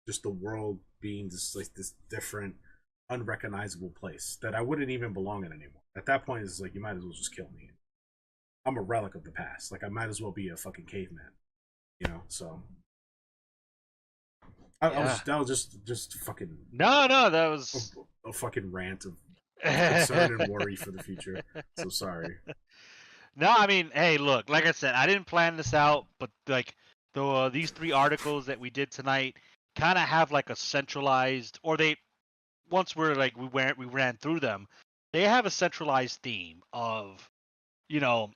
just the world being just like this different, unrecognizable place that I wouldn't even belong in anymore. At that point, it's like, you might as well just kill me. I'm a relic of the past. Like I might as well be a fucking caveman. So I yeah. was that was just fucking No, that was a fucking rant of of concern and worry for the future. So sorry. No, I mean, hey, look, like I said, I didn't plan this out, but like these three articles that we did tonight kind of have like a centralized, or they once we're like we ran through them, they have a centralized theme of you know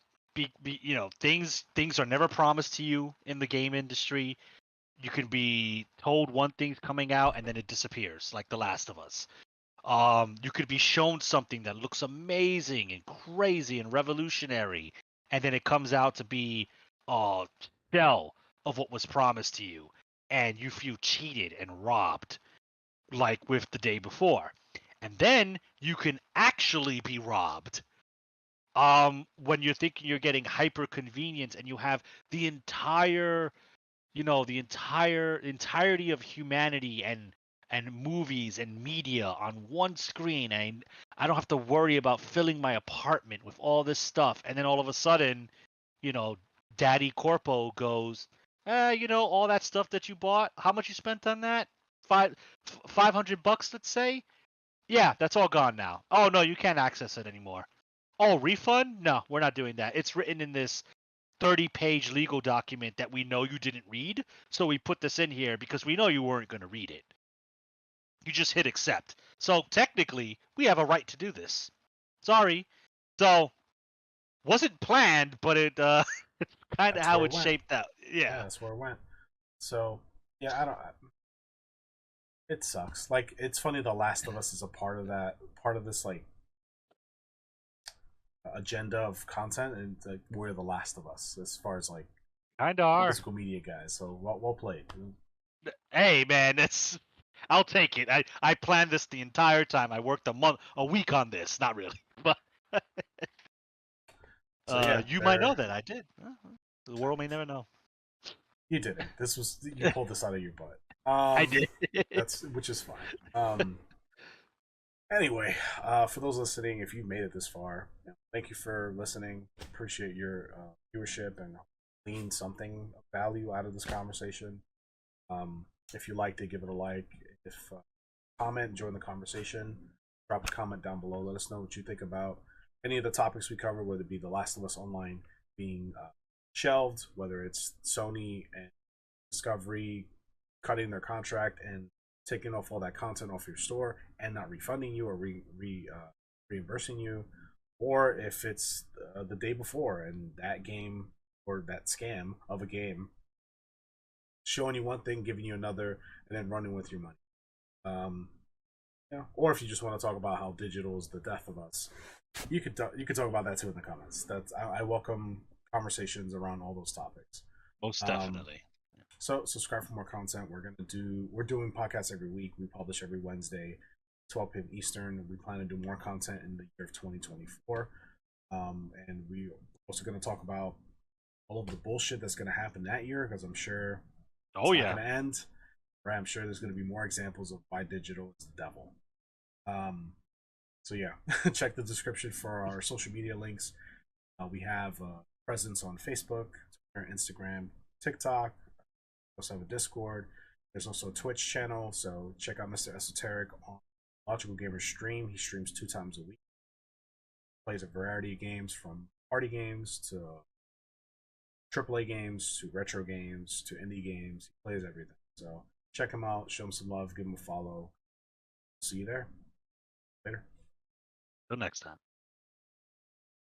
things are never promised to you in the game industry. You can be told one thing's coming out and then it disappears, like The Last of Us. You could be shown something that looks amazing and crazy and revolutionary, and then it comes out to be a shell of what was promised to you, and you feel cheated and robbed, like with the day before. And then you can actually be robbed when you're thinking you're getting hyper convenience and you have the entire entirety of humanity and movies and media on one screen, and I don't have to worry about filling my apartment with all this stuff. And then all of a sudden, you know, Daddy Corpo goes, all that stuff that you bought, how much you spent on that? 500 bucks, let's say. Yeah, that's all gone now. Oh no, you can't access it anymore. Oh, refund? No, we're not doing that. It's written in this 30-page legal document that we know you didn't read, so we put this in here because we know you weren't going to read it. You just hit accept. So technically, we have a right to do this. Sorry. So wasn't planned, but it it's kind of how it shaped out. Yeah. That's where it went. So yeah, I don't. It sucks. Like it's funny. The Last of Us is a part of that. Part of this like agenda of content, and like, we're The Last of Us as far as like kind of are physical media guys. So well played. Hey man, I'll take it. I planned this the entire time. I worked a week on this. Not really, but so yeah, you might know that I did. The world may never know. You didn't. You pulled this out of your butt. I did. Which is fine. Anyway, for those listening, if you made it this far, thank you for listening. Appreciate your viewership and glean something of value out of this conversation. If you liked it, give it a like. If comment, join the conversation. Drop a comment down below. Let us know what you think about any of the topics we cover, whether it be The Last of Us Online being shelved, whether it's Sony and Discovery cutting their contract and taking off all that content off your store and not refunding you or reimbursing you, or if it's the day before and that game or that scam of a game showing you one thing, giving you another, and then running with your money. Or if you just want to talk about how digital is the death of us, you could talk about that too in the comments. I welcome conversations around all those topics. Most definitely. So subscribe for more content. We're doing podcasts every week. We publish every Wednesday, 12 p.m. Eastern. We plan to do more content in the year of 2024. And we're also going to talk about all of the bullshit that's going to happen that year, because I'm sure it's not going to end. Right? I'm sure there's going to be more examples of why digital is the devil. So yeah, check the description for our social media links. We have a presence on Facebook, Twitter, Instagram, TikTok. We also have a Discord. There's also a Twitch channel, so check out Mr. Esoteric on Logical Gamer's stream. He streams 2 times a week. Plays a variety of games, from party games to AAA games to retro games to indie games. He plays everything. So check him out, show him some love, give him a follow. See you there. Later. Till next time.